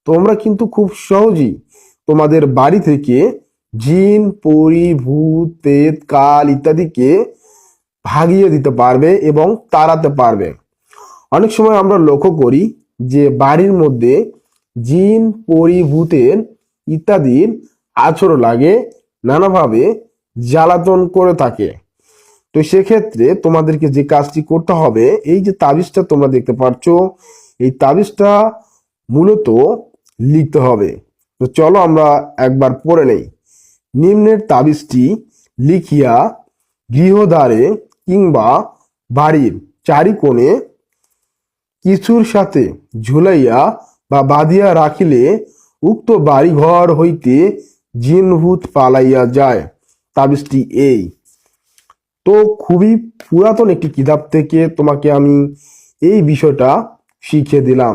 তোমরা কিন্তু খুব সহজেই তোমাদের বাড়ি থেকে জিন, পরী, ভূত, প্রেত, কাল ইত্যাদিকে ভাগিয়ে দিতে পারবে এবং তাড়াতে পারবে। অনেক সময় আমরা লক্ষ্য করি যে বাড়ির মধ্যে জিন, পরী, ভূতের ইত্যাদির আছড় লাগে, নানাভাবে জ্বালাতন করে থাকে। তো সেক্ষেত্রে তোমাদেরকে যে কাজটি করতে হবে, এই যে তাবিজটা তোমরা দেখতে পাচ্ছ, এই তাবিজটা মূলত লিখতে হবে। তো চলো আমরা একবার পড়ে নেই। নিম্নের তাবিজটি লিখিয়া গৃহদ্বারে কিংবা বাড়ির চারিকোণে কিছুর সাথে ঝুলাইয়া বা বাঁধিয়া রাখিলে উক্ত বাড়িঘর হইতে জিন ভূত পালাইয়া যায়। তাবিজটি এই। তো খুবই পুরাতন একটি কিতাব থেকে তোমাকে আমি এই বিষয়টা শিখিয়ে দিলাম।